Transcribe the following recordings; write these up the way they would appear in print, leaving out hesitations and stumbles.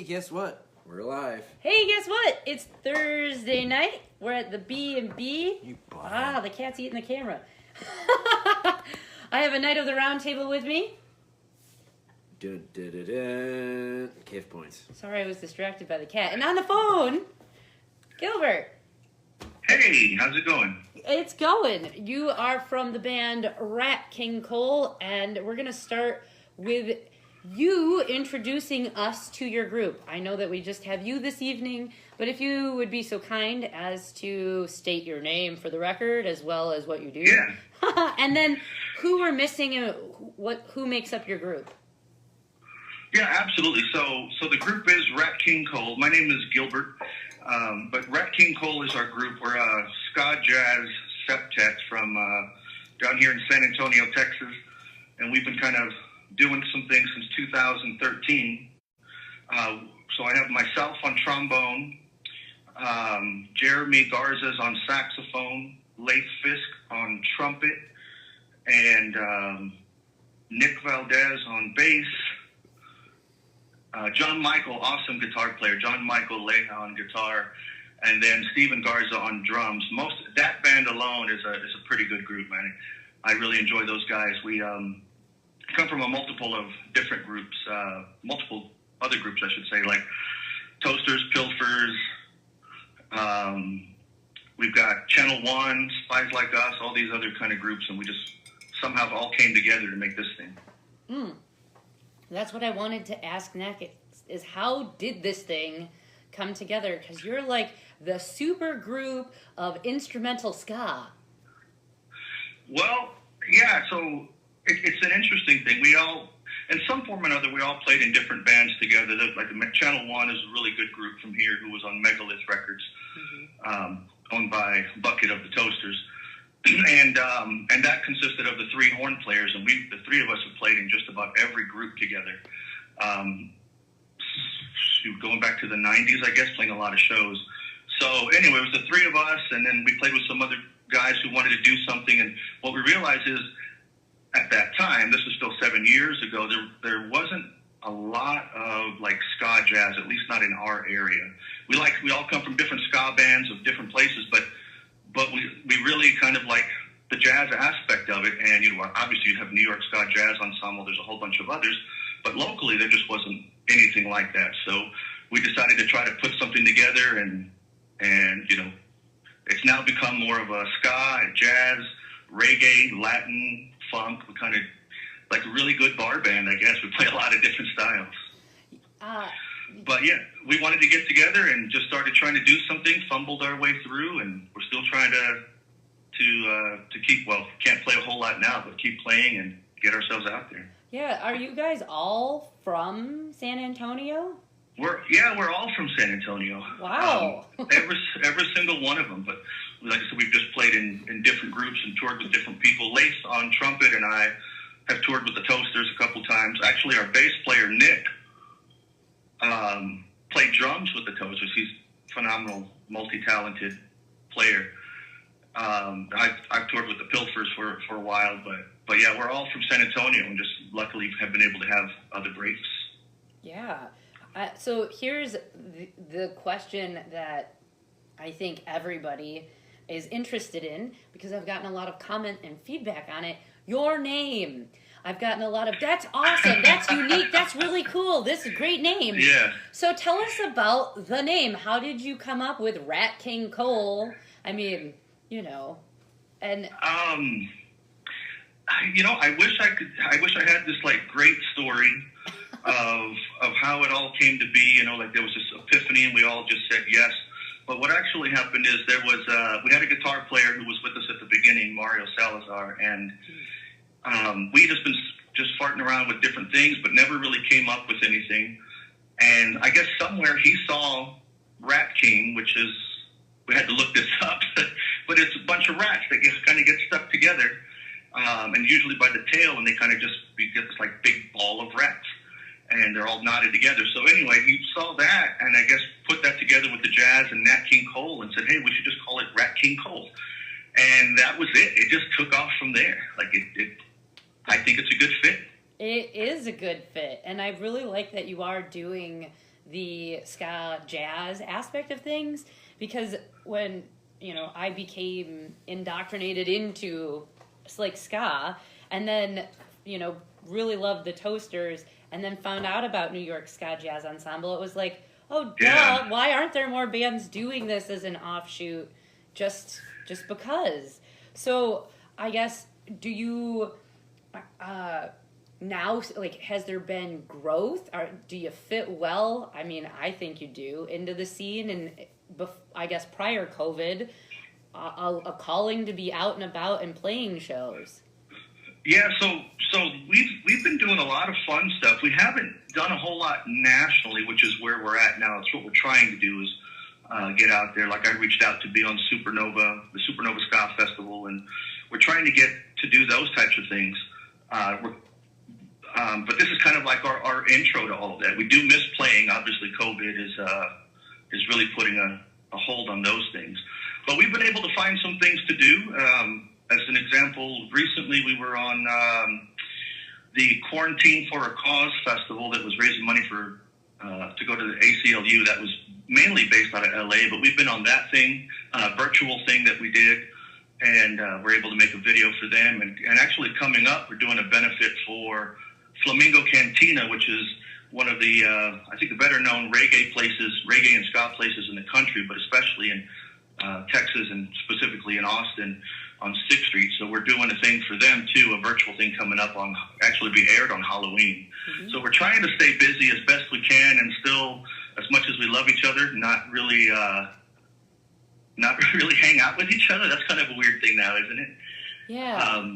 Hey, guess what? We're live. Hey, guess what? It's Thursday night. We're at the B&B. You bought Ah, the cat's eating the camera. I have a Knight of the Round Table with me. Dun, dun, dun, dun. Cave points. Sorry, I was distracted by the cat. And on the phone, Gilbert. Hey, how's it going? It's going. You are from the band Rat King Cole, and we're going to start with you introducing us to your group. I know that we just have you this evening, but if you would be so kind as to state your name for the record as well as what you do. Yeah. And then who we're missing and who makes up your group. Yeah, absolutely. So the group is Rat King Cole. My name is Gilbert, but Rat King Cole is our group. We're a ska jazz septet from down here in San Antonio, Texas, and we've been kind of doing some things since 2013. So I have myself on trombone, Jeremy Garza's on saxophone, Leif Fisk on trumpet, and Nick Valdez on bass. John Michael, awesome guitar player, John Michael Leha on guitar, and then Steven Garza on drums. That band alone is a pretty good group, man. I really enjoy those guys. We come from a multiple of different groups, multiple other groups, I should say, like Toasters, Pilfers. We've got Channel 1, Spies Like Us, all these other kind of groups, and we just somehow all came together to make this thing. That's what I wanted to ask next, is how did this thing come together? Because you're like the super group of instrumental ska. Well, yeah, so it's an interesting thing. We all, in some form or another, we all played in different bands together. Like Channel 1 is a really good group from here who was on Megalith Records, owned by Bucket of the Toasters. And that consisted of the three horn players, and the three of us have played in just about every group together. Going back to the 90s, I guess, playing a lot of shows. So anyway, it was the three of us, and then we played with some other guys who wanted to do something. And what we realized is, at that time, this was still 7 years ago, there wasn't a lot of like ska jazz, at least not in our area. We all come from different ska bands of different places, but we really kind of like the jazz aspect of it. And, obviously you have New York Ska Jazz Ensemble. There's a whole bunch of others. But locally, there just wasn't anything like that. So we decided to try to put something together. And it's now become more of a ska, jazz, reggae, Latin, funk. We're kind of like a really good bar band, I guess. We play a lot of different styles. But yeah, we wanted to get together and just started trying to do something, fumbled our way through, and we're still trying to keep, can't play a whole lot now, but keep playing and get ourselves out there. Yeah, are you guys all from San Antonio? We're all from San Antonio. Wow. Every single one of them, but like I said, we've just played in different groups and toured with different people. Leif on trumpet and I have toured with the Toasters a couple times. Actually, our bass player, Nick, played drums with the Toasters. He's a phenomenal, multi-talented player. I've toured with the Pilfers for a while, but yeah, we're all from San Antonio and just luckily have been able to have other breaks. Yeah. So here's the question that I think everybody is interested in, because I've gotten a lot of comment and feedback on it. Your name. I've gotten a lot of, that's awesome, that's unique, that's really cool, this is a great name. Yeah. So tell us about the name. How did you come up with Rat King Cole? I mean, and... I wish I had this like great story of how it all came to be, like there was this epiphany and we all just said yes. But what actually happened is we had a guitar player who was with us at the beginning, Mario Salazar, and we just been farting around with different things, but never really came up with anything. And I guess somewhere he saw Rat King, which is, we had to look this up, but it's a bunch of rats that kind of get stuck together, and usually by the tail, and we get this like big ball of rats, and they're all knotted together. So anyway, he saw that, and I guess put that together with the jazz and Nat King Cole, and said, hey, we should just call it Rat King Cole. And that was it. It just took off from there. Like I think it's a good fit. It is a good fit, and I really like that you are doing the ska jazz aspect of things, because when, you know, I became indoctrinated into like ska, and then, you know, really loved the Toasters, and then found out about New York Ska Jazz Ensemble, it was like, oh, duh, why aren't there more bands doing this as an offshoot just because? So I guess, do you now, like, has there been growth? Or do you fit well? I mean, I think you do, into the scene, and I guess prior COVID, a calling to be out and about and playing shows. Yeah, so we've been doing a lot of fun stuff. We haven't done a whole lot nationally, which is where we're at now. It's what we're trying to do is get out there. Like, I reached out to be on the Supernova Ska Festival, and we're trying to get to do those types of things. But this is kind of like our intro to all of that. We do miss playing. Obviously, COVID is really putting a hold on those things. But we've been able to find some things to do. As an example, recently we were on the Quarantine for a Cause festival that was raising money for to go to the ACLU. That was mainly based out of LA, but we've been on that thing, virtual thing that we did, and we're able to make a video for them. And actually coming up, we're doing a benefit for Flamingo Cantina, which is one of the, I think, the better known reggae and ska places in the country, but especially in Texas and specifically in Austin on 6th Street. So we're doing a thing for them too, a virtual thing coming up on, actually be aired on Halloween. Mm-hmm. So we're trying to stay busy as best we can, and still, as much as we love each other, not really hang out with each other. That's kind of a weird thing now, isn't it? Yeah.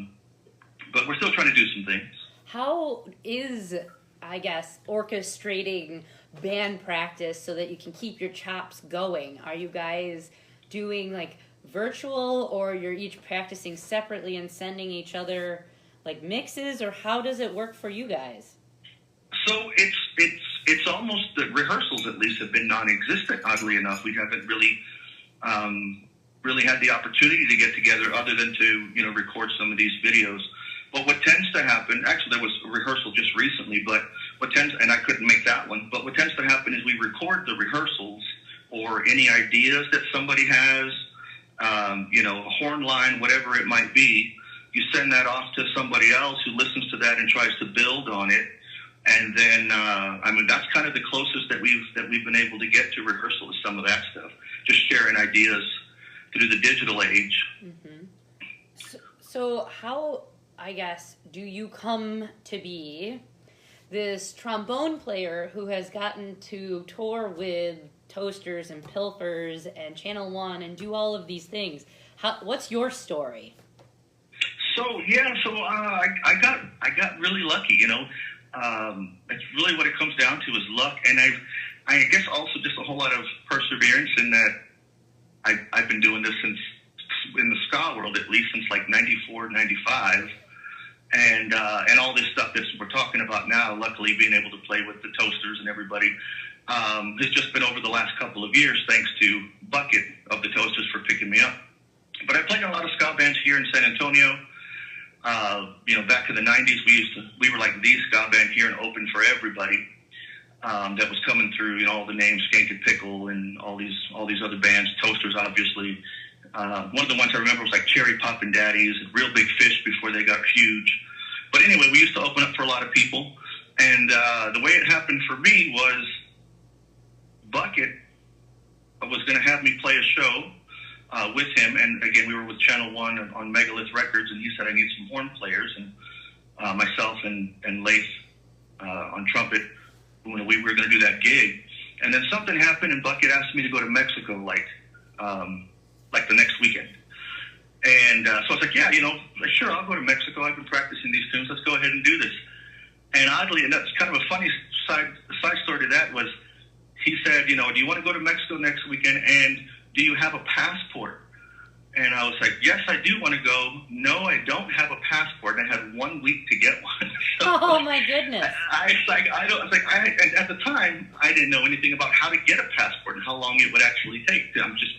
But we're still trying to do some things. How is, I guess, orchestrating band practice so that you can keep your chops going? Are you guys doing like virtual, or you're each practicing separately and sending each other like mixes, or how does it work for you guys? So it's almost, the rehearsals at least have been non-existent, oddly enough. We haven't really had the opportunity to get together other than to, you know, record some of these videos. But what tends to happen, actually there was a rehearsal just recently, but and I couldn't make that one, but what tends to happen is we record the rehearsals or any ideas that somebody has, you know, a horn line, whatever it might be. You send that off to somebody else who listens to that and tries to build on it. And then, I mean, that's kind of the closest that we've been able to get to rehearsal, is some of that stuff. Just sharing ideas through the digital age. Mm-hmm. So how, I guess, do you come to be this trombone player who has gotten to tour with Toasters and Pilfers and Channel One and do all of these things? What's your story? So I got really lucky, you know. It's really what it comes down to is luck, and I guess also just a whole lot of perseverance in that I've been doing this since, in the ska world at least, since like 94, 95. And all this stuff that we're talking about now, luckily being able to play with the Toasters and everybody, has just been over the last couple of years, thanks to Bucket of the Toasters for picking me up. But I played in a lot of ska bands here in San Antonio. You know, back in the 90s, we were like the ska band here and open for everybody that was coming through. You know, all the names, Skank and Pickle, and all these other bands. Toasters, obviously. One of the ones I remember was like Cherry Poppin' Daddies and Real Big Fish before they got huge. But anyway, we used to open up for a lot of people. And the way it happened for me was Bucket was going to have me play a show with him. And again, we were with Channel One on Megalith Records, and he said, I need some horn players. And myself and Laith on trumpet, we were going to do that gig. And then something happened, and Bucket asked me to go to Mexico like the next weekend. And so I was like, yeah, you know, sure, I'll go to Mexico. I've been practicing these tunes. Let's go ahead and do this. And oddly, and that's kind of a funny side story to that, was he said, you know, do you want to go to Mexico next weekend, and do you have a passport? And I was like, yes, I do want to go. No, I don't have a passport. And I had 1 week to get one. So oh my goodness! And at the time, I didn't know anything about how to get a passport and how long it would actually take. I'm just,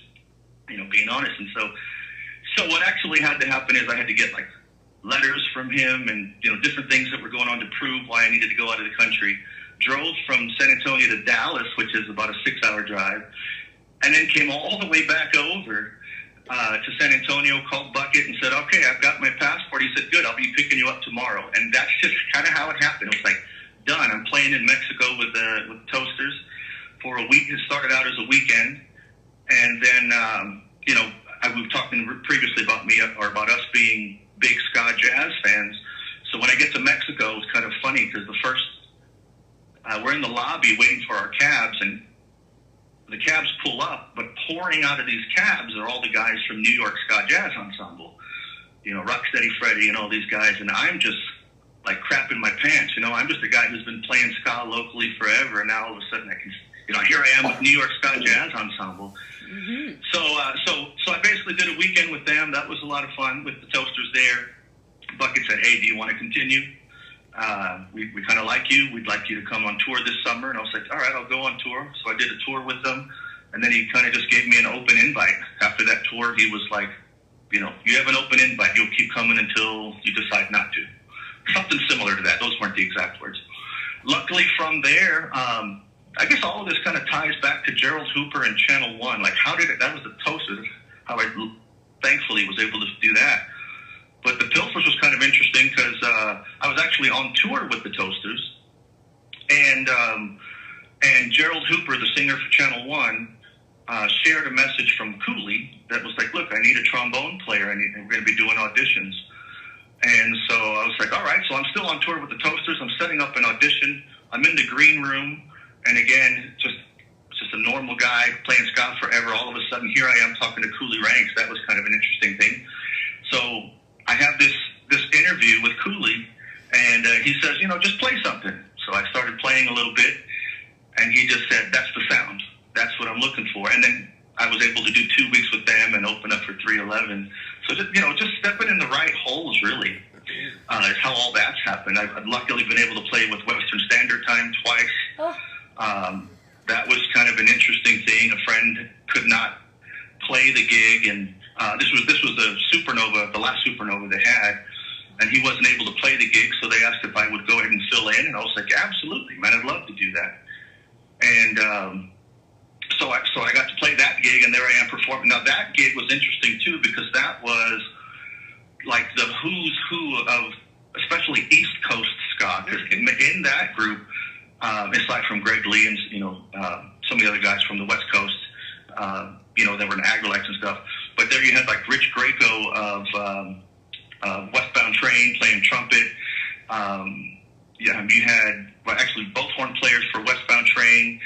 you know, being honest. And so what actually had to happen is I had to get like letters from him and, you know, different things that were going on to prove why I needed to go out of the country. drove from San Antonio to Dallas, which is about a 6-hour drive, and then came all the way back over to San Antonio, called Bucket and said, okay, I've got my passport. He said, good, I'll be picking you up tomorrow. And that's just kind of how it happened. It was like, done. I'm playing in Mexico with Toasters for a week. It started out as a weekend. And then, we were talking previously about me or about us being big ska jazz fans. So when I get to Mexico, it's kind of funny because we're in the lobby waiting for our cabs, and the cabs pull up, but pouring out of these cabs are all the guys from New York Ska Jazz Ensemble, Rocksteady Freddie and all these guys, and I'm just like crapping my pants, I'm just a guy who's been playing ska locally forever, and now all of a sudden I can, here I am with New York Ska Jazz Ensemble. Mm-hmm. So I basically did a weekend with them. That was a lot of fun with the Toasters there. Bucket said, hey, do you want to continue? We kind of like you. We'd like you to come on tour this summer. And I was like, all right, I'll go on tour. So I did a tour with them. And then he kind of just gave me an open invite. After that tour, he was like, you have an open invite. You'll keep coming until you decide not to. Something similar to that. Those weren't the exact words. Luckily from there, I guess all of this kind of ties back to Gerald Hooper and Channel 1. Like, that was the Toasters, how I thankfully was able to do that. But the Pilfers was kind of interesting because I was actually on tour with the Toasters, and Gerald Hooper, the singer for Channel 1, shared a message from Cooley that was like, look, I need a trombone player, and we're going to be doing auditions. And so I was like, all right, so I'm still on tour with the Toasters. I'm setting up an audition. I'm in the green room, and again, just a normal guy playing ska forever. All of a sudden, here I am talking to Cooley Ranks. That was kind of an interesting thing. So I have this interview with Cooley, and he says, just play something. So I started playing a little bit, and he just said, that's the sound. That's what I'm looking for. And then I was able to do 2 weeks with them and open up for 311. So just stepping in the right holes, really, is how all that's happened. I've luckily been able to play with Western Standard Time twice. Oh. That was kind of an interesting thing. A friend could not play the gig, and this was the supernova, the last supernova they had, and he wasn't able to play the gig, so they asked if I would go ahead and fill in, and I was like, absolutely, man, I'd love to do that. And so I got to play that gig, and there I am performing. Now that gig was interesting too, because that was like the who's who of especially East Coast ska, because in that group, aside from Greg Lee and some of the other guys from the West Coast, that were in Agrilex and stuff. But there you had like Rich Greco of Westbound Train playing trumpet. You had actually both horn players for Westbound Train.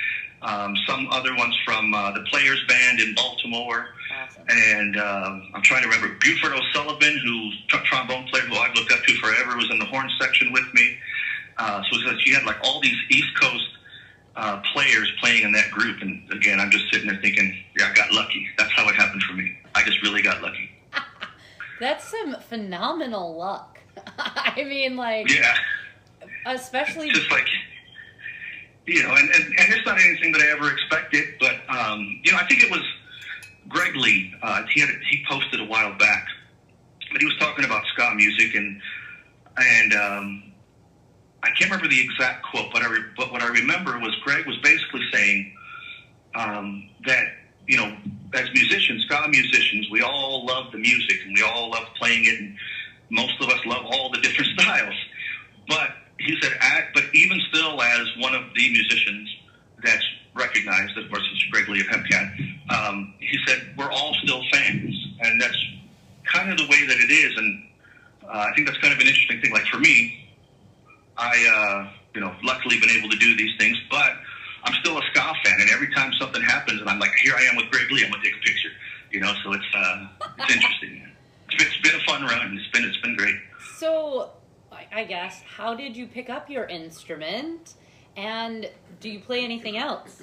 Some other ones from the Players Band in Baltimore. Awesome. And I'm trying to remember Buford O'Sullivan, who's trombone player who I've looked up to forever, was in the horn section with me. So you had like all these East Coast players playing in that group, and again, I'm just sitting there thinking, yeah, I got lucky. That's how it happened for me. I just really got lucky. That's some phenomenal luck. I mean, yeah, especially just like, and it's not anything that I ever expected, but I think it was Greg Lee. He posted a while back, but he was talking about ska music, and I can't remember the exact quote, but what I remember was Greg was basically saying that, as musicians, ska musicians, we all love the music and we all love playing it, and most of us love all the different styles. But he said, but even still, as one of the musicians that's recognized, of course, it's Greg Lee of Hepcat, he said, we're all still fans, and that's kind of the way that it is, and I think that's kind of an interesting thing. Like for me, I, luckily been able to do these things, but I'm still a ska fan, and every time something happens, and I'm like, here I am with Greg Lee, I'm gonna take a picture, so it's interesting. It's been a fun run. It's been great. So, I guess, how did you pick up your instrument, and do you play anything else?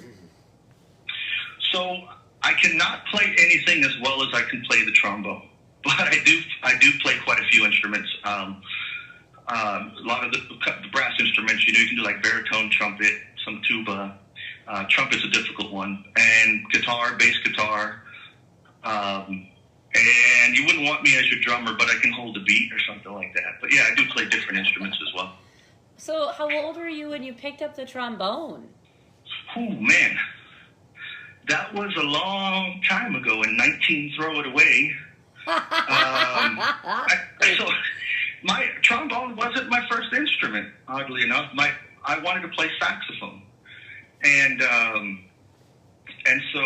So I cannot play anything as well as I can play the trombone, but I do play quite a few instruments. A lot of the brass instruments, you can do like baritone trumpet, some tuba. Trumpet's a difficult one, and guitar, bass guitar. And you wouldn't want me as your drummer, but I can hold a beat or something like that. But yeah, I do play different instruments as well. So how old were you when you picked up the trombone? Oh man, that was a long time ago in 19 throw it away. So my trombone wasn't my first instrument, oddly enough. I wanted to play saxophone, and so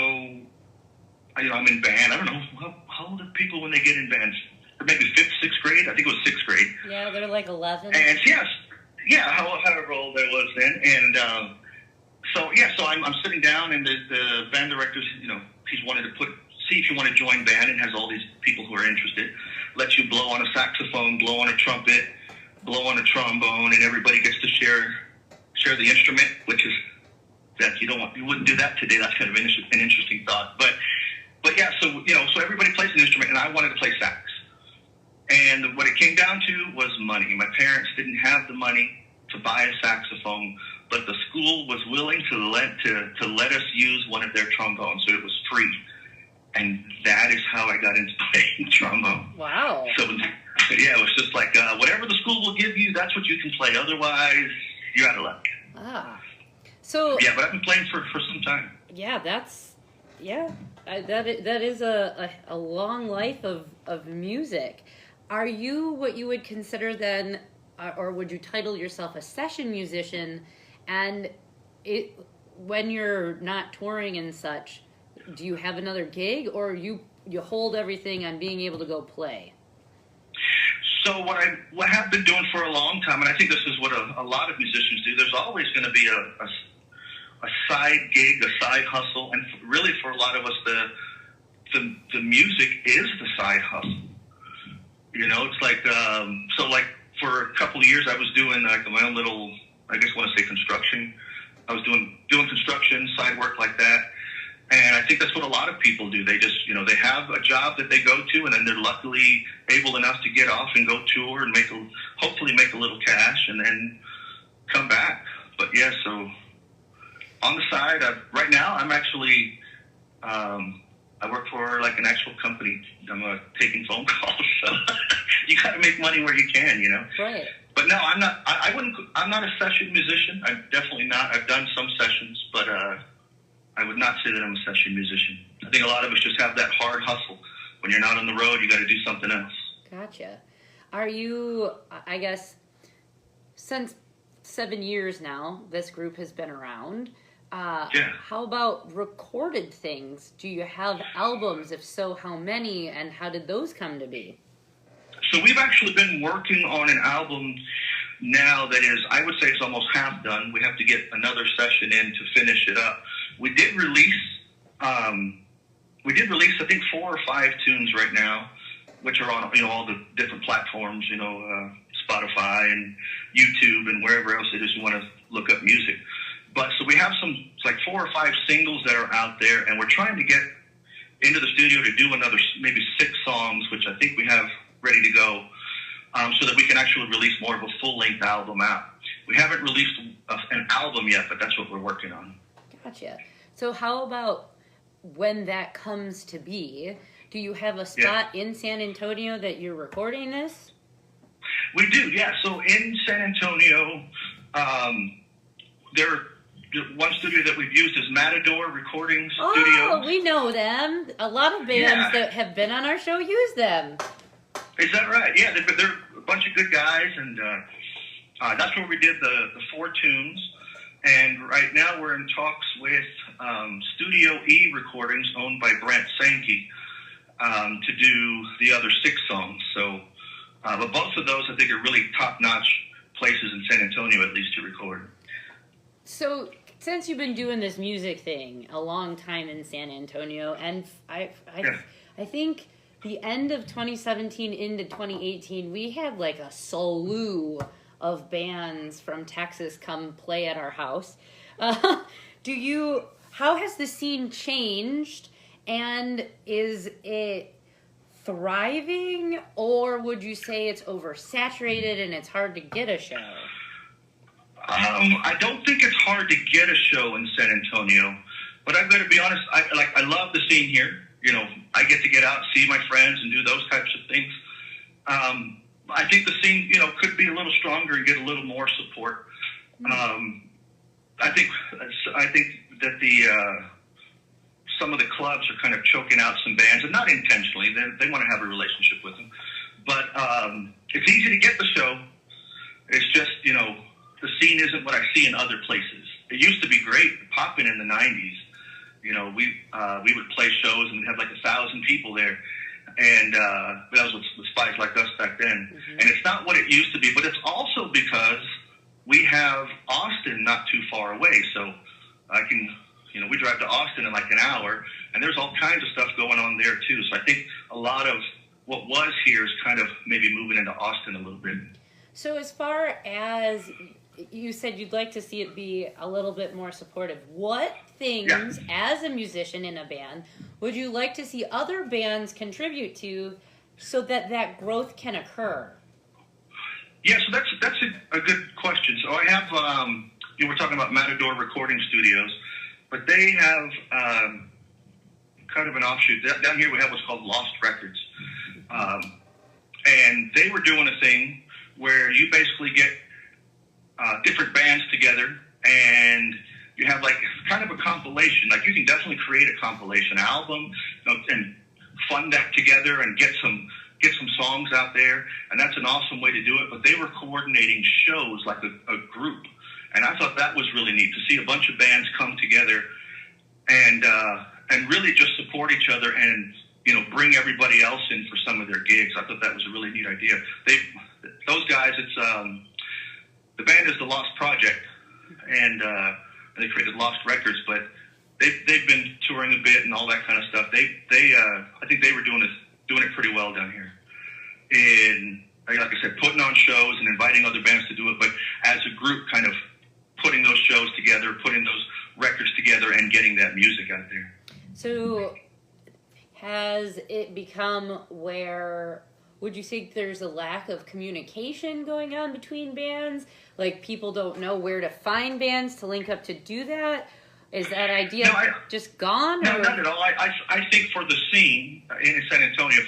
I'm in band. I don't know how old are people when they get in bands? Maybe fifth, sixth grade. I think it was sixth grade. Yeah, they're like 11. And however old I was then, and so I'm sitting down, and the band director's, he's wanted to see if you want to join band, and has all these people who are interested. Lets you blow on a saxophone, blow on a trumpet, blow on a trombone, and everybody gets to share the instrument, which is that you wouldn't do that today. That's kind of an interesting thought, but yeah, so everybody plays an instrument, and I wanted to play sax. And what it came down to was money. My parents didn't have the money to buy a saxophone, but the school was willing to let us use one of their trombones, so it was free. And that is how I got into playing trombone. Wow. So yeah, it was just like whatever the school will give you, that's what you can play. Otherwise, you're out of luck. Ah. So yeah, but I've been playing for some time. Yeah, that is a long life of music. Are you what you would consider then, or would you title yourself a session musician? And when you're not touring and such, do you have another gig, or you hold everything on being able to go play? So what I have been doing for a long time, and I think this is what a lot of musicians do, there's always going to be a side gig, a side hustle, and really for a lot of us, the music is the side hustle. It's like, like for a couple of years I was doing like my own little, I guess I want to say construction. I was doing construction, side work like that. And I think that's what a lot of people do. They just, they have a job that they go to, and then they're luckily able enough to get off and go tour and hopefully make a little cash and then come back. But yeah, so on the side, right now I'm actually, I work for like an actual company. I'm taking phone calls, so you got to make money where you can, Right. But no, I'm not. I'm not a session musician. I'm definitely not. I've done some sessions, but I would not say that I'm a session musician. I think a lot of us just have that hard hustle. When you're not on the road, you got to do something else. Gotcha. Are you? I guess since 7 years now, this group has been around. Yeah. How about recorded things? Do you have albums? If so, how many? And how did those come to be? So we've actually been working on an album now that is, I would say it's almost half done. We have to get another session in to finish it up. We did release, I think 4 or 5 tunes right now, which are on, all the different platforms, Spotify and YouTube and wherever else it is you want to look up music. But so we have it's like 4 or 5 singles that are out there, and we're trying to get into the studio to do another maybe 6 songs, which I think we have ready to go, so that we can actually release more of a full-length album out. We haven't released an album yet, but that's what we're working on. Gotcha. So how about when that comes to be? Do you have a spot in San Antonio that you're recording this? We do, yeah. So in San Antonio, one studio that we've used is Matador Recording Studios. Oh, we know them. A lot of bands that have been on our show use them. Is that right? Yeah, they're a bunch of good guys, and that's where we did the 4 tunes. And right now we're in talks with Studio E Recordings, owned by Brent Sankey, to do the other 6 songs. So, but both of those I think are really top-notch places in San Antonio, at least, to record. So, since you've been doing this music thing a long time in San Antonio, and I think the end of 2017 into 2018, we had like a slew of bands from Texas come play at our house. How has the scene changed, and is it thriving, or would you say it's oversaturated and it's hard to get a show? I don't think it's hard to get a show in San Antonio, but I've got to be honest. I love the scene here. I get to get out, see my friends, and do those types of things. I think the scene, could be a little stronger and get a little more support. I think that some of the clubs are kind of choking out some bands, and not intentionally. They want to have a relationship with them, but it's easy to get the show. It's just the scene isn't what I see in other places. It used to be great, popping in the '90s. We would play shows and we'd have like 1,000 people there. And that was with Spies Like Us back then. Mm-hmm. And it's not what it used to be, but it's also because we have Austin not too far away. So I can, we drive to Austin in like an hour, and there's all kinds of stuff going on there too. So I think a lot of what was here is kind of maybe moving into Austin a little bit. So as far as you said, you'd like to see it be a little bit more supportive. What things, as a musician in a band, would you like to see other bands contribute to so that growth can occur? Yeah, so that's a good question. So I have, we're talking about Matador Recording Studios, but they have kind of an offshoot. Down here we have what's called Lost Records. And they were doing a thing where you basically get different bands together, and you have like kind of a compilation. Like you can definitely create a compilation album, and fund that together and get some songs out there, and that's an awesome way to do it. But they were coordinating shows like a group, and I thought that was really neat to see a bunch of bands come together and really just support each other and bring everybody else in for some of their gigs. I thought that was a really neat idea. Those guys, it's the band is the Lost Project, and they created Lost Records, but they've been touring a bit and all that kind of stuff. I think they were doing it pretty well down here. And like I said, putting on shows and inviting other bands to do it, but as a group, kind of putting those shows together, putting those records together, and getting that music out there. So, has it become where? Would you say there's a lack of communication going on between bands? Like people don't know where to find bands to link up to do that? Is that idea just gone? No, not at all. I think for the scene, in San Antonio,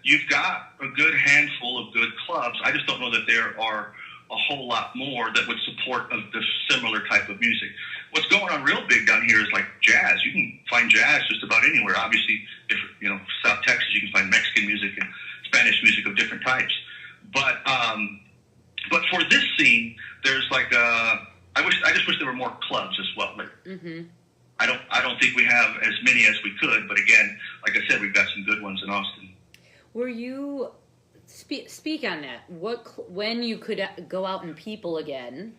you've got a good handful of good clubs. I just don't know that there are a whole lot more that would support the similar type of music. What's going on real big down here is like jazz. You can find jazz just about anywhere. Obviously, if South Texas, you can find Mexican music and Spanish music of different types. But for this scene, there's like I just wish there were more clubs as well. Like, I don't think we have as many as we could. But again, like I said, we've got some good ones in Austin. Were you speak on that? When you could go out and people again?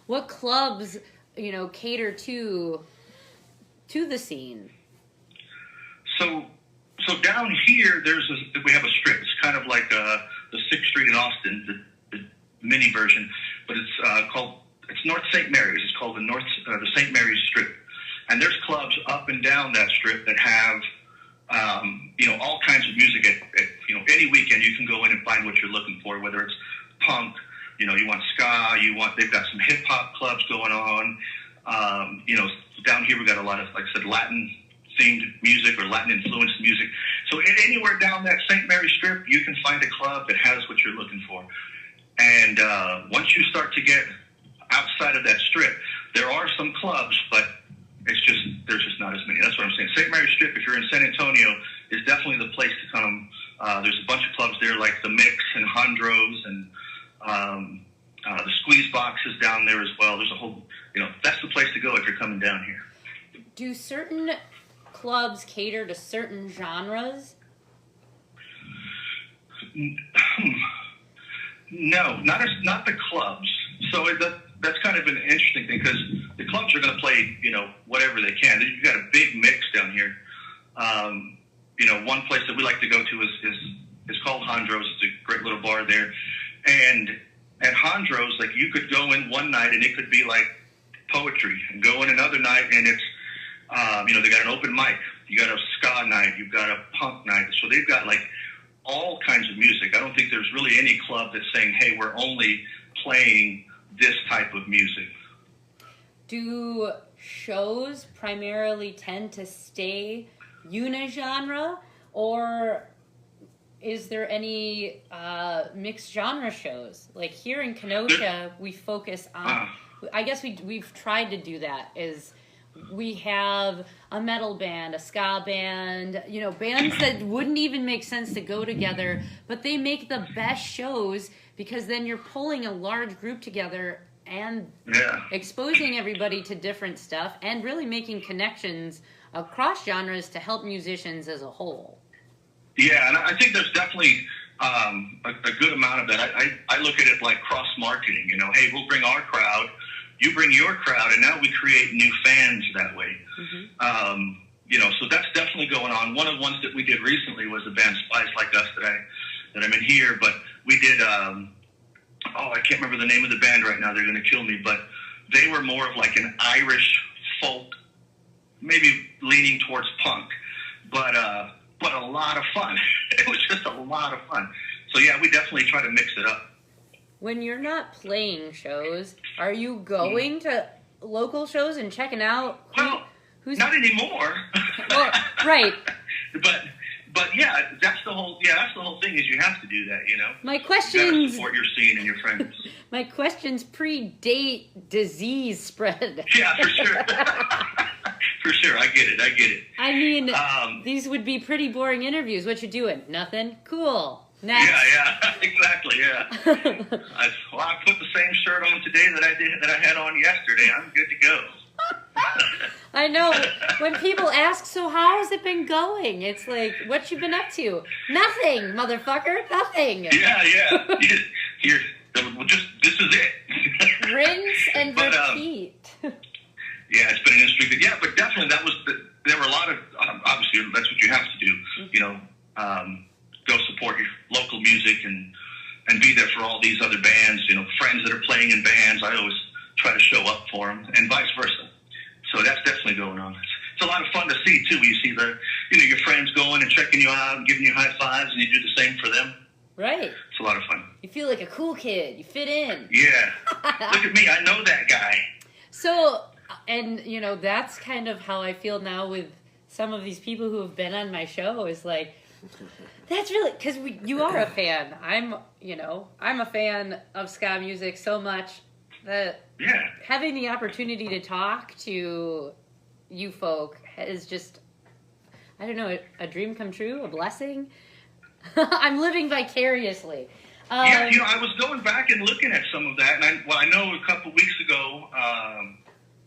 What clubs cater to the scene? So down here, we have a strip. It's kind of like the 6th Street in Austin, the mini version, but it's North St. Mary's. It's called the St. Mary's Strip, and there's clubs up and down that strip that have all kinds of music. At any weekend you can go in and find what you're looking for, whether it's punk, you want ska, they've got some hip hop clubs going on. Down here we got a lot of, like I said, Latin themed music or Latin influenced music. So anywhere down that St. Mary's Strip, you can find a club that has what you're looking for. And once you start to get outside of that strip, there are some clubs, but there's just not as many. That's what I'm saying. St. Mary's Strip, if you're in San Antonio, is definitely the place to come. There's a bunch of clubs there like the Mix and Hondros and the Squeeze Boxes down there as well. There's a whole, that's the place to go if you're coming down here. Do certain clubs cater to certain genres? No, not the clubs. So that's kind of an interesting thing because the clubs are going to play, whatever they can. You've got a big mix down here. One place that we like to go to is called Hondros. It's a great little bar there. And at Hondros, like you could go in one night and it could be like poetry, and go in another night and it's, they got an open mic. You got a ska night. You've got a punk night. So they've got like all kinds of music. I don't think there's really any club that's saying, hey, we're only playing this type of music. Do shows primarily tend to stay unigenre, or is there any mixed genre shows? Like here in Kenosha, we focus on. I guess we've tried to do that. Is we have a metal band, a ska band, bands that wouldn't even make sense to go together, but they make the best shows because then you're pulling a large group together and exposing everybody to different stuff and really making connections across genres to help musicians as a whole. Yeah, and I think there's definitely a good amount of that. I look at it like cross-marketing, hey, we'll bring our crowd, you bring your crowd, and now we create new fans that way. So that's definitely going on. One of the ones that we did recently was the band Spies Like Us that I'm in here, but we did, I can't remember the name of the band right now, they're going to kill me, but they were more of like an Irish folk, maybe leaning towards punk, but a lot of fun. It was just a lot of fun. So yeah, we definitely try to mix it up. When you're not playing shows, are you going to local shows and checking out who's not anymore. Well, right. But yeah, that's the whole thing is you have to do that, My You questions gotta support your scene and your friends. My questions predate disease spread. Yeah, for sure. For sure, I get it. I mean, these would be pretty boring interviews. What you doing? Nothing? Cool. Next. Yeah, exactly, yeah. I put the same shirt on today that I had on yesterday. I'm good to go. I know. When people ask, so how has it been going? It's like, what you been up to? Nothing, motherfucker. Nothing. Yeah. This is it. Rinse and repeat. Yeah, it's been an industry. Yeah, but definitely there were a lot of, obviously that's what you have to do, go support your local music and be there for all these other bands, friends that are playing in bands. I always try to show up for them and vice versa. So that's definitely going on. It's a lot of fun to see too. You see your friends going and checking you out and giving you high fives and you do the same for them. Right. It's a lot of fun. You feel like a cool kid. You fit in. Yeah. Look at me. I know that guy. So, and that's kind of how I feel now with some of these people who have been on my show is like, that's really, because you are a fan. I'm a fan of ska music so much that having the opportunity to talk to you folk is just, I don't know, a dream come true, a blessing. I'm living vicariously. I was going back and looking at some of that, and I know a couple weeks ago,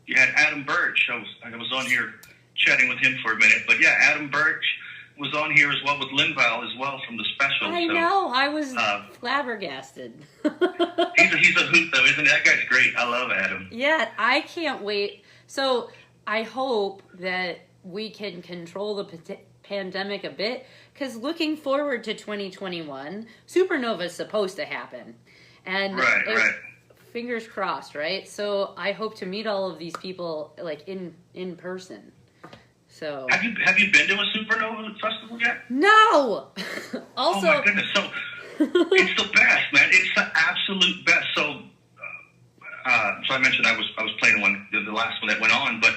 you had Adam Birch. I was on here chatting with him for a minute, but yeah, Adam Birch was on here as well with Linval as well from the special. I know. I was flabbergasted. he's a hoot though, isn't he? That guy's great. I love Adam. Yeah, I can't wait. So I hope that we can control the pandemic a bit, because looking forward to 2021, Supernova is supposed to happen, and right. Fingers crossed, right? So I hope to meet all of these people like in person. So have you been to a Supernova festival yet? No. Also, oh my goodness! So it's the best, man. It's the absolute best. So I mentioned I was playing the last one that went on, but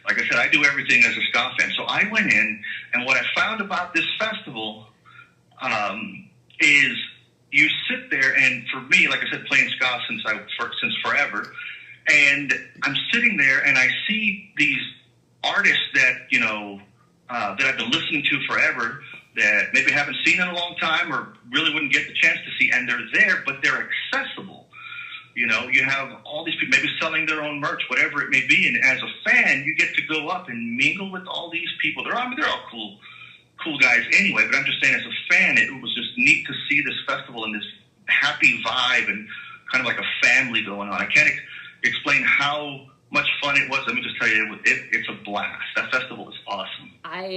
like I said, I do everything as a ska fan. So I went in, and what I found about this festival is you sit there, and for me, like I said, playing ska since forever, and I'm sitting there, and I see these artists that that I've been listening to forever, that maybe haven't seen in a long time or really wouldn't get the chance to see, and they're there, but they're accessible. You have all these people maybe selling their own merch, whatever it may be, and as a fan, you get to go up and mingle with all these people. They're all cool guys anyway, but I'm just saying, as a fan, it was just neat to see this festival and this happy vibe and kind of like a family going on. I can't explain how much fun it was. Let me just tell you, it's a blast. That festival is awesome. That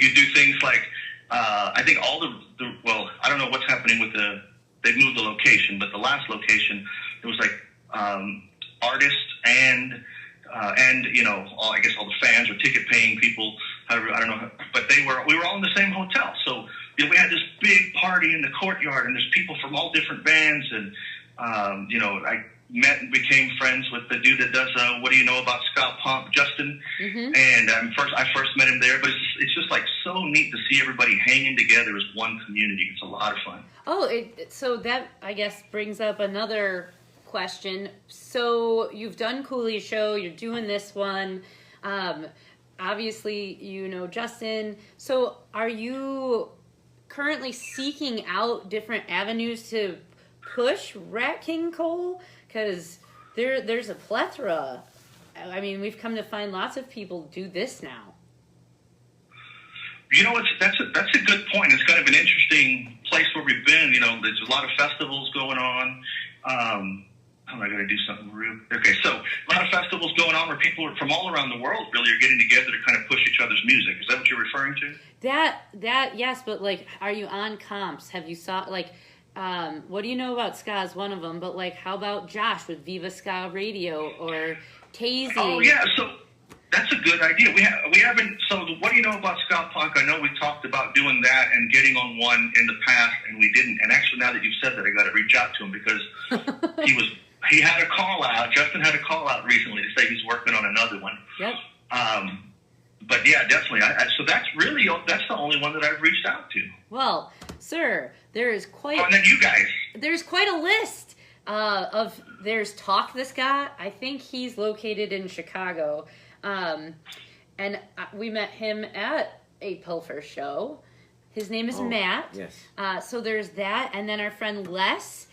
you do things like, I think all I don't know what's happening with they've moved the location, but the last location, it was like artists and I guess all the fans or ticket paying people, however, I don't know, but we were all in the same hotel. So we had this big party in the courtyard, and there's people from all different bands, and I met and became friends with the dude that does What Do You Know About Ska Punk, Justin, and I first met him there, but it's just like so neat to see everybody hanging together as one community. It's a lot of fun. Oh, so that, I guess, brings up another question. So you've done Cooley's show, you're doing this one. Obviously, you know Justin. So are you currently seeking out different avenues to push Rat King Cole? Because there's a plethora. I mean, we've come to find lots of people do this now. You know, that's a good point. It's kind of an interesting place where we've been. You know, there's a lot of festivals going on. I got to do something real. Okay, so a lot of festivals going on where people from all around the world really are getting together to kind of push each other's music. Is that what you're referring to? That yes, but like, are you on comps? Have you saw like, what do you know about ska is one of them, but like, how about Josh with Viva Ska Radio or Tazy? Oh yeah, so that's a good idea. We haven't. So what do you know about ska punk? I know we talked about doing that and getting on one in the past, and we didn't. And actually, now that you've said that, I got to reach out to him because he had a call out. Justin had a call out recently to say he's working on another one. Yep. But yeah, definitely. So that's the only one that I've reached out to. Well, sir, there is quite. Oh, and then you guys. There's quite a list of. There's Talk This Guy. I think he's located in Chicago, and we met him at a Pilfer show. His name is Matt. Yes. So there's that, and then our friend Les,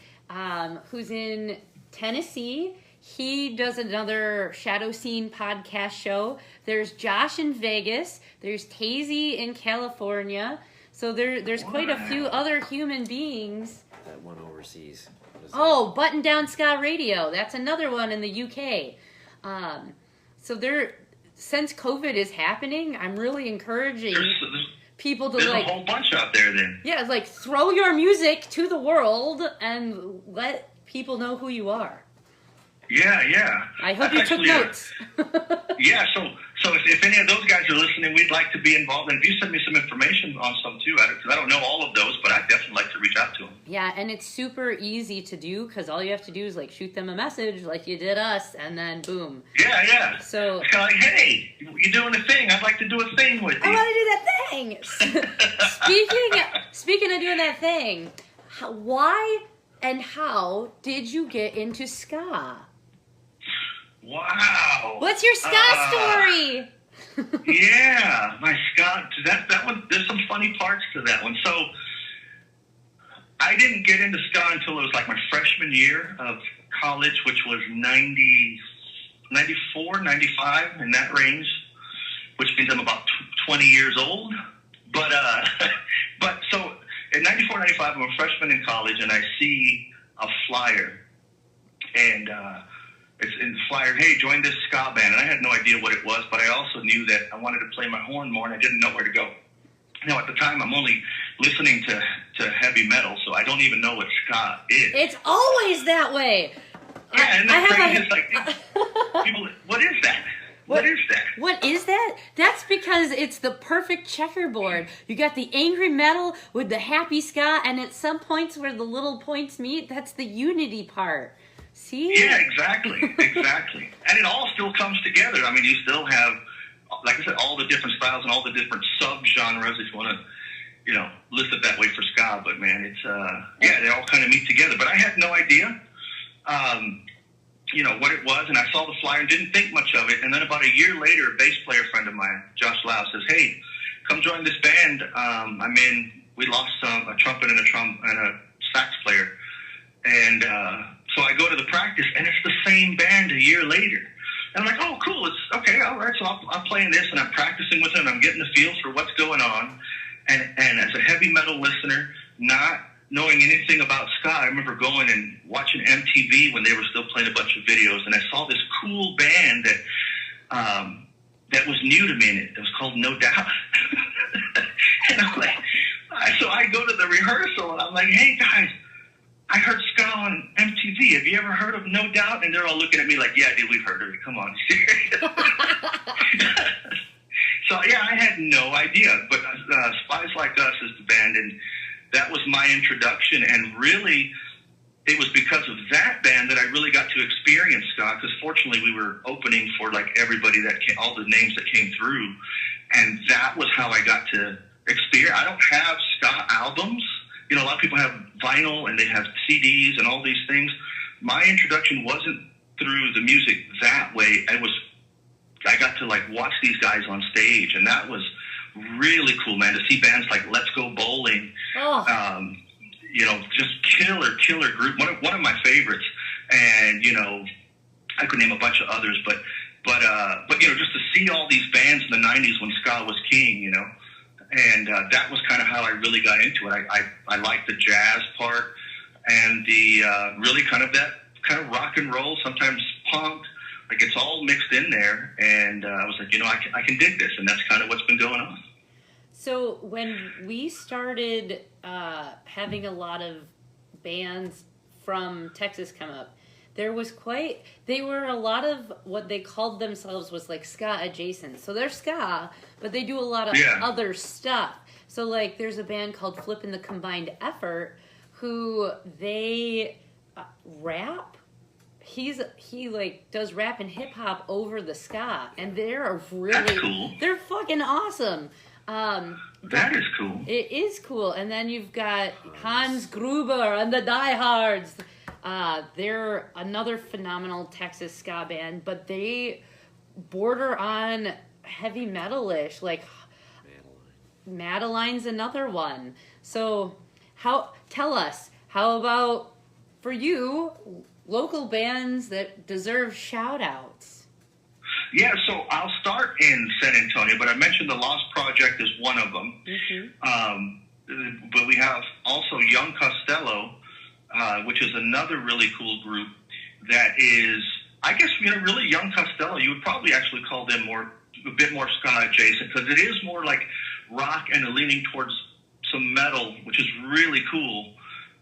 who's in Tennessee. He does another Shadow Scene podcast show. There's Josh in Vegas. There's Tazy in California. So there's quite a few other human beings. That one overseas. Oh, Button Down Ska Radio. That's another one in the UK. So since COVID is happening, I'm really encouraging people to there's a whole bunch out there then. Yeah, it's like throw your music to the world and let people know who you are. Yeah. I hope you took notes. Yeah, so if any of those guys are listening, we'd like to be involved. And if you send me some information on some too, because I don't know all of those, but I'd definitely like to reach out to them. Yeah, and it's super easy to do because all you have to do is like shoot them a message like you did us, and then boom. Yeah. So it's kind of like, hey, you're doing a thing. I'd like to do a thing with you. I want to do that thing. Speaking of doing that thing, why and how did you get into ska? Wow. What's your ska story? Yeah, my ska. That one. There's some funny parts to that one. So I didn't get into ska until it was like my freshman year of college, which was 94, 95, in that range, which means I'm about 20 years old. But so in 94, 95, I'm a freshman in college, and I see a flyer, and it's in the flyer, hey, join this ska band. And I had no idea what it was, but I also knew that I wanted to play my horn more, and I didn't know where to go. Now, at the time, I'm only listening to heavy metal, so I don't even know what ska is. It's always that way. Yeah, and that's crazy. It's like, people, what is that? What is that? What is that? That's because it's the perfect checkerboard. You got the angry metal with the happy ska, and at some points where the little points meet, that's the unity part. See? Yeah, exactly. And it all still comes together. I mean, you still have, like I said, all the different styles and all the different sub-genres, if you want to, list it that way for ska. But, man, it's, they all kind of meet together. But I had no idea, what it was, and I saw the flyer and didn't think much of it. And then about a year later, a bass player friend of mine, Josh Lau, says, hey, come join this band. We lost a trumpet and a sax player. And so I go to the practice, and it's the same band a year later. And I'm like, oh, cool. It's okay. All right. So I'm playing this, and I'm practicing with them. And I'm getting the feel for what's going on. And as a heavy metal listener, not knowing anything about ska, I remember going and watching MTV when they were still playing a bunch of videos, and I saw this cool band that was new to me, and it was called No Doubt. And I'm like, so I go to the rehearsal, and I'm like, hey, guys, I heard ska on MTV. Have you ever heard of No Doubt? And they're all looking at me like, yeah, dude, we've heard of it. Come on, serious. So, yeah, I had no idea. But Spies Like Us is the band, and that was my introduction. And really, it was because of that band that I really got to experience ska, because fortunately we were opening for, like, everybody all the names that came through. And that was how I got to experience. I don't have ska albums. You know, a lot of people have vinyl and they have CDs and all these things. My introduction wasn't through the music that way. I got to like watch these guys on stage, and that was really cool, man. To see bands like Let's Go Bowling, you know, just killer group. One of my favorites, and you know, I could name a bunch of others, but you know, just to see all these bands in the '90s when ska was king, you know, and that was kind of how I really got into it. I liked the jazz part and the really kind of rock and roll, sometimes punk. Like, it's all mixed in there, and I was like, you know, I can dig this, and that's kind of what's been going on. So when we started having a lot of bands from Texas come up, they were a lot of what they called themselves was like ska adjacent. So they're ska, but they do a lot of other stuff. So like there's a band called Flippin' the Combined Effort who they rap. He like does rap and hip hop over the ska, and they're That's cool. They're fucking awesome. That is cool. It is cool. And then you've got Hans Gruber and the Diehards. They're another phenomenal Texas ska band, but they border on heavy metal-ish. Like Madeline's another one. So tell us, how about for you, local bands that deserve shout-outs? Yeah, so I'll start in San Antonio, but I mentioned the Lost Project is one of them. Mm-hmm. But we have also Young Costello, which is another really cool group that is, I guess, you know, really Young Costello, you would probably actually call them a bit more ska adjacent, because it is more like rock and leaning towards some metal, which is really cool.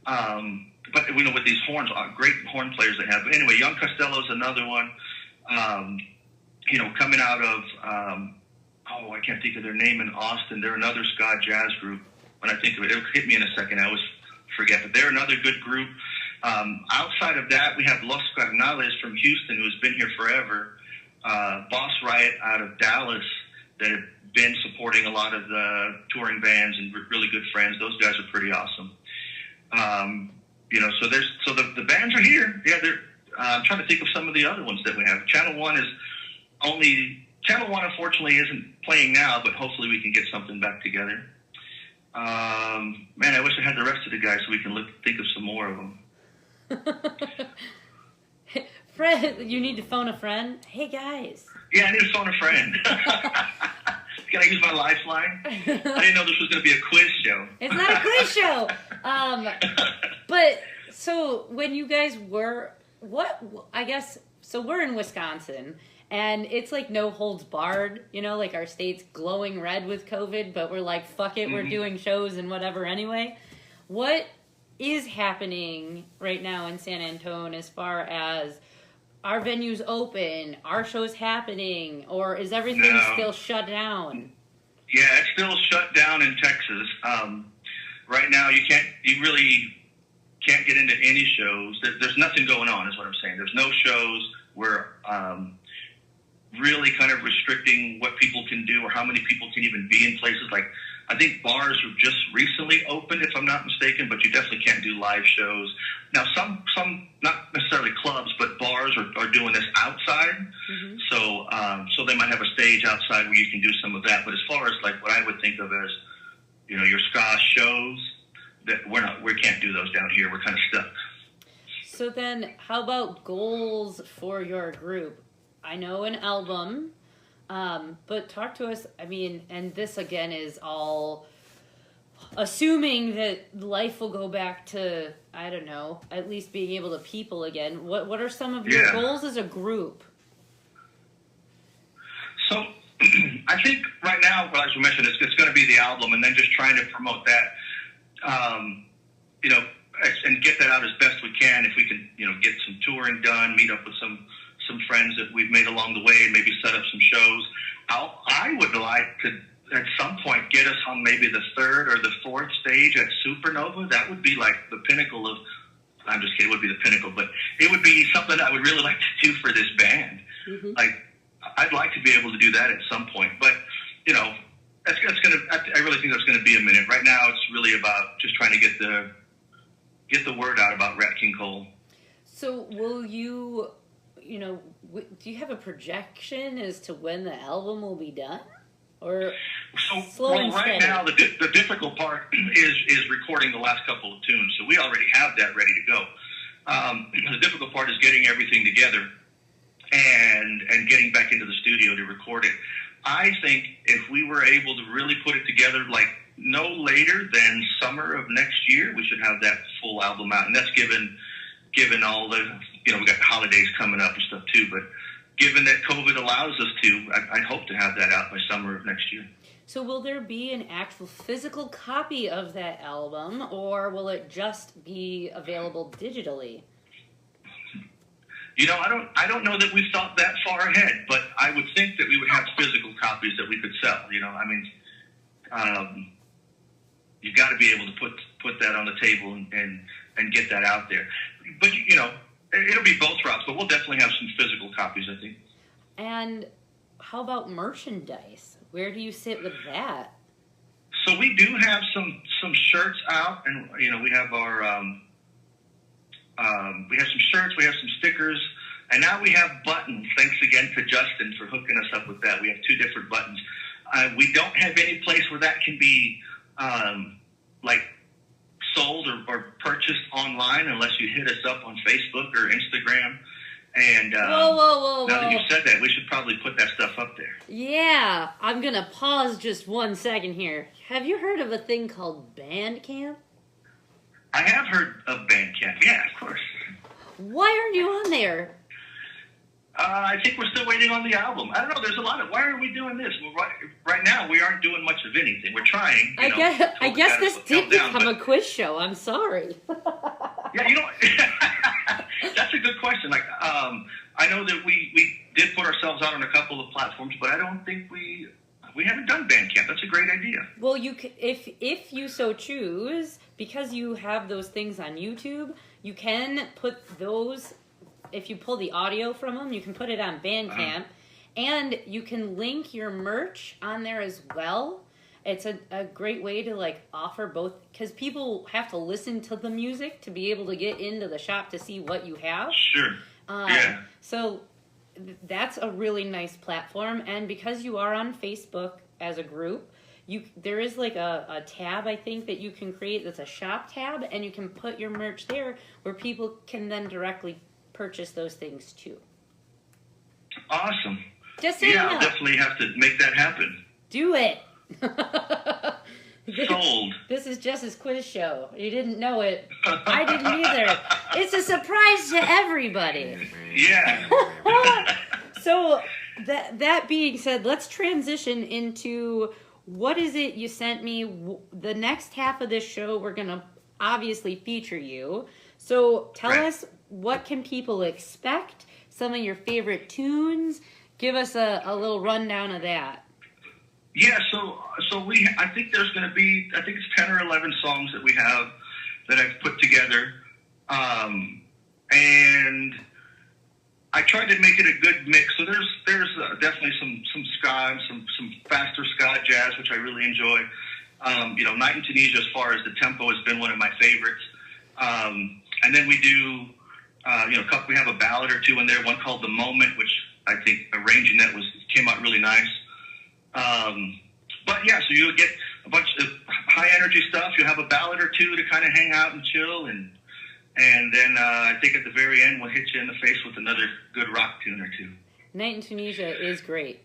But, you know, with these horns, great horn players they have. But anyway, Young Costello is another one. You know, coming out of, I can't think of their name in Austin. They're another ska jazz group. When I think of it, it'll hit me in a second. I always forget. But they're another good group. Outside of that, we have Los Carnales from Houston, who's been here forever. Boss Riot out of Dallas, that have been supporting a lot of the touring bands and really good friends. Those guys are pretty awesome. You know, so the bands are here. Yeah, I'm trying to think of some of the other ones that we have. Channel One, unfortunately, isn't playing now, but hopefully we can get something back together. Man, I wish I had the rest of the guys so we can think of some more of them. Fred, you need to phone a friend. Hey, guys. Yeah, I need to phone a friend. Can I use my lifeline? I didn't know this was going to be a quiz show. It's not a quiz show. But so when you guys were, so we're in Wisconsin, and it's like no holds barred, you know, like our state's glowing red with COVID, but we're like, fuck it, we're doing shows and whatever anyway. What is happening right now in San Antonio as far as our venues open, our show's happening, or is everything still shut down? Yeah, it's still shut down in Texas. Right now, you really can't get into any shows. There's nothing going on, is what I'm saying. There's no shows. We're really kind of restricting what people can do or how many people can even be in places. Like, I think bars were just recently opened, if I'm not mistaken, but you definitely can't do live shows. Now, some not necessarily clubs, but bars are doing this outside. Mm-hmm. So they might have a stage outside where you can do some of that. But as far as like what I would think of as, you know, your ska shows, that we can't do those down here. We're kind of stuck. So then, how about goals for your group? I know an album. But talk to us, I mean, and this again is all assuming that life will go back to, I don't know, at least being able to people again. What are some of your goals as a group? So I think right now, well, as you mentioned, it's going to be the album, and then just trying to promote that, you know, and get that out as best we can. If we can, you know, get some touring done, meet up with some friends that we've made along the way, and maybe set up some shows. I would like to, at some point, get us on maybe the third or the fourth stage at Supernova. That would be like the pinnacle of, I'm just kidding, it would be the pinnacle, but it would be something I would really like to do for this band. Mm-hmm. Like, I'd like to be able to do that at some point. But, you know, that's gonna. I really think that's gonna be a minute. Right now, it's really about just trying to get the word out about Rat King Cole. So will you, do you have a projection as to when the album will be done? Or slow and right steady? now, the difficult part is recording the last couple of tunes. So we already have that ready to go. The difficult part is getting everything together and getting back into the studio to record it. I think if we were able to really put it together, like no later than summer of next year, we should have that full album out. And that's given all the, we got the holidays coming up and stuff too. But given that COVID allows us to, I hope to have that out by summer of next year. So will there be an actual physical copy of that album, or will it just be available digitally? I don't know that we've thought that far ahead, but I would think that we would have physical copies that we could sell. You've got to be able to put that on the table and get that out there. But it'll be both routes, but we'll definitely have some physical copies, I think. And how about merchandise? Where do you sit with that? So we do have some shirts out, and we have our we have some shirts, we have some stickers, and now we have buttons. Thanks again to Justin for hooking us up with that. We have 2 different buttons. We don't have any place where that can be sold or purchased online unless you hit us up on Facebook or Instagram. And whoa. now that you've said that, we should probably put that stuff up there. Yeah, I'm going to pause just 1 second here. Have you heard of a thing called Bandcamp? I have heard of Bandcamp. Yeah, of course. Why aren't you on there? I think we're still waiting on the album. I don't know. There's a lot of, why are we doing this? Well, right now, we aren't doing much of anything. We're trying. I guess this did become a quiz show. I'm sorry. Yeah, that's a good question. I know that we did put ourselves out on a couple of platforms, but I don't think we haven't done Bandcamp. That's a great idea. Well, you can, if you so choose, because you have those things on YouTube, you can put those. If you pull the audio from them, you can put it on Bandcamp, and you can link your merch on there as well. It's a great way to offer both, because people have to listen to the music to be able to get into the shop to see what you have. Sure. Yeah. So that's a really nice platform, and because you are on Facebook as a group, there is a tab, I think, that you can create that's a shop tab, and you can put your merch there where people can then directly purchase those things too. Awesome. Just so I'll definitely have to make that happen. Do it. Sold. This is Jess's quiz show. You didn't know it. I didn't either. It's a surprise to everybody. Yeah. So that being said, let's transition into what is it you sent me. The next half of this show, we're going to obviously feature you. So tell us, what can people expect? Some of your favorite tunes? Give us a little rundown of that. Yeah, so I think there's going to be, I think it's 10 or 11 songs that we have that I've put together. And I tried to make it a good mix. So there's definitely some ska, some faster ska jazz, which I really enjoy. Night in Tunisia, as far as the tempo, has been one of my favorites. And then we do, we have a ballad or two in there, one called The Moment, which I think arranging that came out really nice. But yeah, so you'll get a bunch of high energy stuff. You'll have a ballad or two to kind of hang out and chill. And then I think at the very end, we'll hit you in the face with another good rock tune or two. Night in Tunisia is great.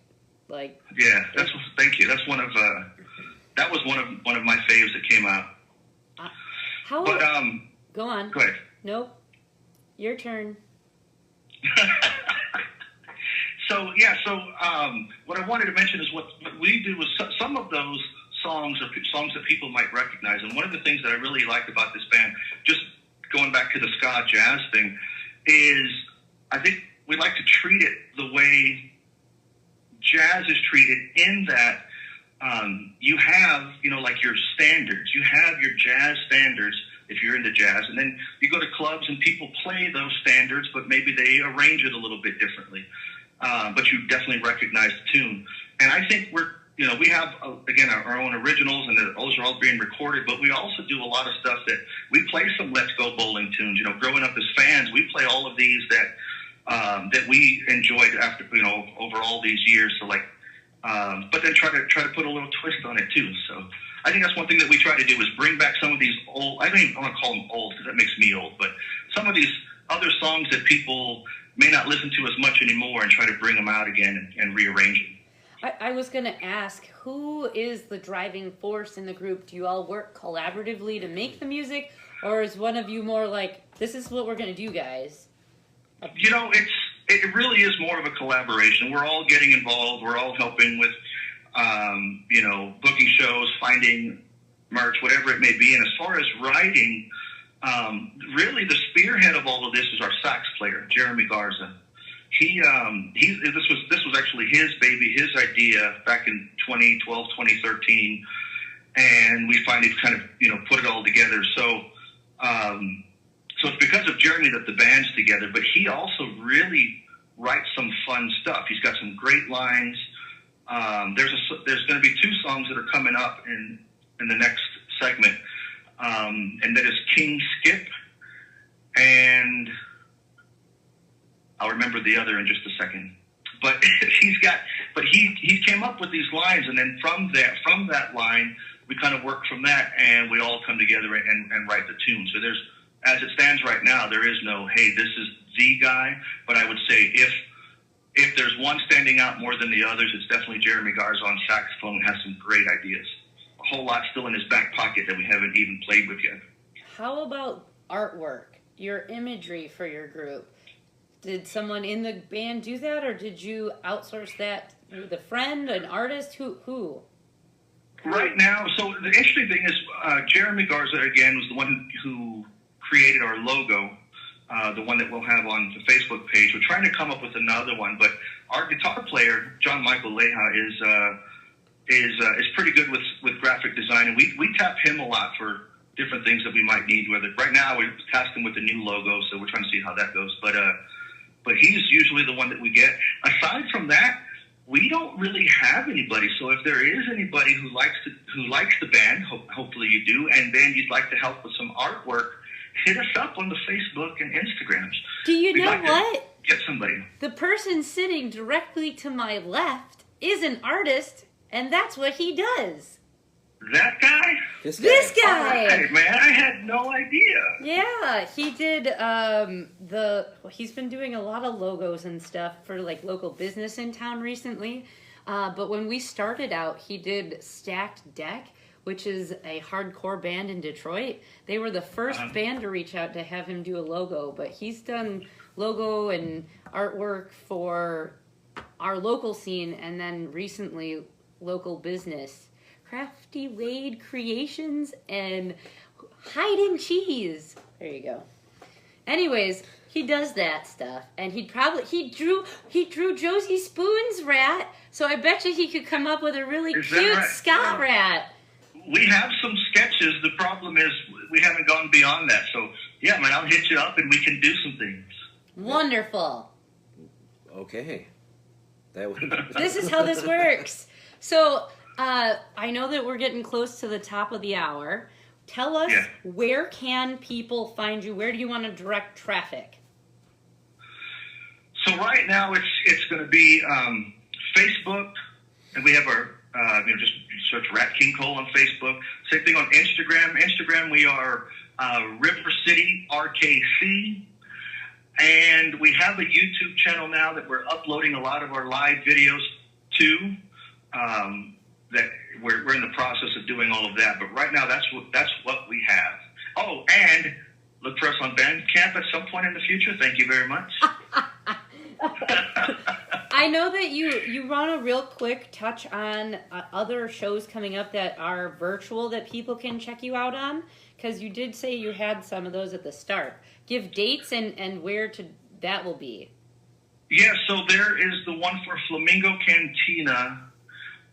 Yeah, thank you. That's that was one of my faves that came out. Go on. Go ahead. Nope. Your turn. So what I wanted to mention is what we do is some of those songs are songs that people might recognize. And one of the things that I really liked about this band, just going back to the ska jazz thing, is I think we like to treat it the way jazz is treated, in that you have, your standards. You have your jazz standards if you're into jazz, and then you go to clubs and people play those standards, but maybe they arrange it a little bit differently. But you definitely recognize the tune. And I think we're we have, again, our own originals, and those are all being recorded, but we also do a lot of stuff that we play some Let's Go Bowling tunes. Growing up as fans, we play all of these that we enjoyed after, over all these years. So but then try to put a little twist on it too. So I think that's one thing that we try to do is bring back some of these old, I don't even want to call them old because that makes me old, but some of these other songs that people may not listen to as much anymore and try to bring them out again and rearrange them. I was going to ask, who is the driving force in the group? Do you all work collaboratively to make the music, or is one of you more like, this is what we're going to do, guys? It really is more of a collaboration. We're all getting involved. We're all helping with, booking shows, finding merch, whatever it may be. And as far as writing, really the spearhead of all of this is our sax player, Jeremy Garza. This was actually his baby, his idea back in 2012, 2013, and we finally kind of put it all together. So it's because of Jeremy that the band's together. But he also really writes some fun stuff. He's got some great lines. There's going to be 2 songs that are coming up in the next segment, and that is King Skip and I'll remember the other in just a second. But he came up with these lines, and then from that line, we kind of work from that, and we all come together and write the tune. So as it stands right now, there is no, hey, this is the guy. But I would say if there's one standing out more than the others, it's definitely Jeremy Garza on saxophone, and has some great ideas. A whole lot still in his back pocket that we haven't even played with yet. How about artwork, your imagery for your group? Did someone in the band do that, or did you outsource that with a friend, an artist? Who? Right now, so the interesting thing is Jeremy Garza, again, was the one who created our logo, the one that we'll have on the Facebook page. We're trying to come up with another one, but our guitar player, John Michael Leja, is pretty good with graphic design, and we tap him a lot for different things that we might need. Whether right now we're tasking him with the new logo, so we're trying to see how that goes. But he's usually the one that we get. Aside from that, we don't really have anybody. So if there is anybody who likes the band, hopefully you do, and then you'd like to help with some artwork, hit us up on the Facebook and Instagrams. Do you know what? Get somebody. The person sitting directly to my left is an artist, and that's what he does. That guy? This guy! Right, man, I had no idea. Yeah, he did he's been doing a lot of logos and stuff for local business in town recently. But when we started out, he did Stacked Deck, which is a hardcore band in Detroit. They were the first band to reach out to have him do a logo, but he's done logo and artwork for our local scene, and then recently local business. Crafty Wade Creations and Hide and Cheese. There you go. Anyways, he does that stuff, and he drew Josie Spoon's rat. So I bet you he could come up with a really cute Scott rat. We have some sketches. The problem is we haven't gone beyond that. So yeah, man, I'll hit you up and we can do some things. Wonderful. Okay. This is how this works. So. I know that we're getting close to the top of the hour. Tell us, where can people find you? Where do you want to direct traffic? So right now it's going to be Facebook, and we have our just search Rat King Cole on Facebook. Same thing on Instagram. Instagram we are River City RKC, and we have a YouTube channel now that we're uploading a lot of our live videos to. That we're in the process of doing all of that, but right now that's what we have. Oh, and look for us on Bandcamp at some point in the future. Thank you very much. I know that you want to real quick touch on other shows coming up that are virtual that people can check you out on, because you did say you had some of those at the start. Give dates and where that will be. Yeah, so there is the one for Flamingo Cantina.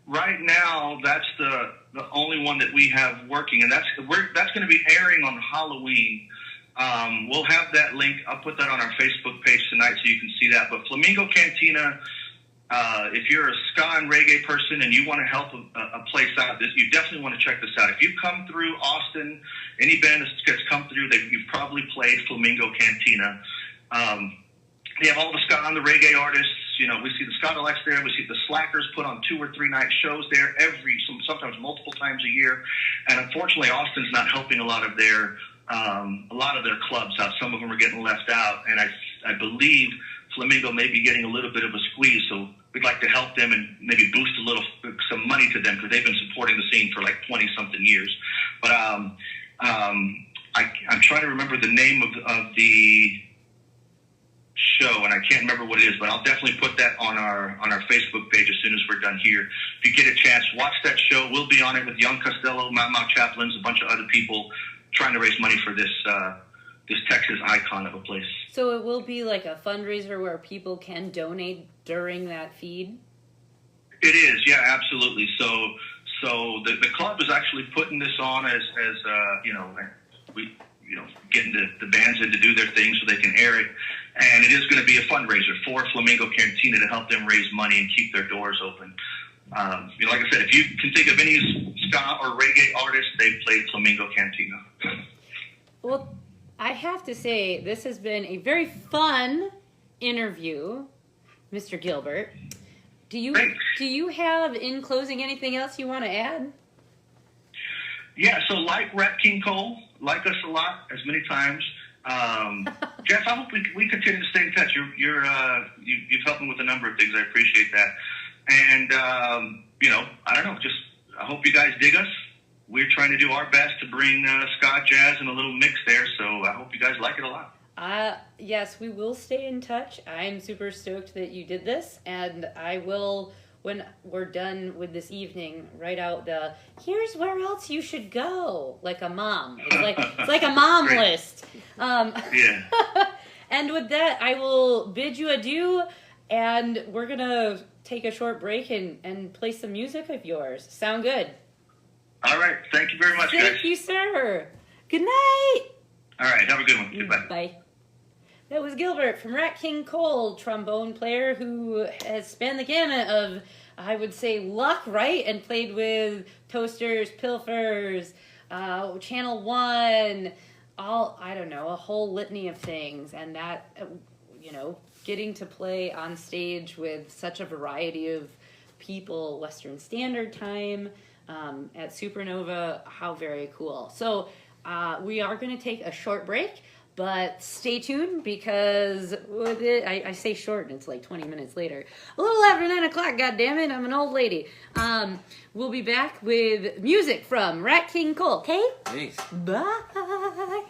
Right now, that's the only one that we have working, and that's going to be airing on Halloween. We'll have that link. I'll put that on our Facebook page tonight so you can see that. But Flamingo Cantina, if you're a ska and reggae person and you want to help a place out, you definitely want to check this out. If you come through Austin, any band that's come through, you've probably played Flamingo Cantina. They have all the ska and the reggae artists. You know, we see the Ska Deluxe there. We see the Slackers put on 2 or 3 night shows there sometimes multiple times a year. And unfortunately, Austin's not helping a lot of their clubs out. Some of them are getting left out. And I believe Flamingo may be getting a little bit of a squeeze. So we'd like to help them and maybe boost some money to them because they've been supporting the scene for like 20 something years. But I'm trying to remember the name of the show, and I can't remember what it is, but I'll definitely put that on our Facebook page as soon as we're done here. If you get a chance, watch that show. We'll be on it with Young Costello, Mau Chaplains, a bunch of other people trying to raise money for this Texas icon of a place. So it will be like a fundraiser where people can donate during that feed? It is, yeah, absolutely. So the club is actually putting this on as getting the bands in to do their thing so they can air it. And it is going to be a fundraiser for Flamingo Cantina to help them raise money and keep their doors open. Like I said, if you can think of any ska or reggae artists, they've played Flamingo Cantina. Well, I have to say, this has been a very fun interview, Mr. Gilbert. Do you have, in closing, anything else you want to add? Yeah, so like Rat King Cole, like us a lot, as many times. Jess, I hope we continue to stay in touch. You've helped me with a number of things. I appreciate that. And, I don't know, I hope you guys dig us. We're trying to do our best to bring ska, jazz, and a little mix there, so I hope you guys like it a lot. Yes, we will stay in touch. I'm super stoked that you did this, and I will, when we're done with this evening, write out here's where else you should go, like a mom. It's like a mom list. Yeah. And with that, I will bid you adieu, and we're going to take a short break and play some music of yours. Sound good? All right. Thank you very much, guys. Thank you, sir. Good night. All right. Have a good one. Goodbye. Bye. That was Gilbert from Rat King Cole, trombone player who has spanned the gamut of, I would say, luck, right? And played with Toasters, Pilfers, Channel 1, a whole litany of things. And that, getting to play on stage with such a variety of people, Western Standard Time, at Supernova, how very cool. So we are going to take a short break, but stay tuned because I say short and it's like 20 minutes later. A little after 9 o'clock, goddammit, I'm an old lady. We'll be back with music from Rat King Cole, okay? Thanks. Bye.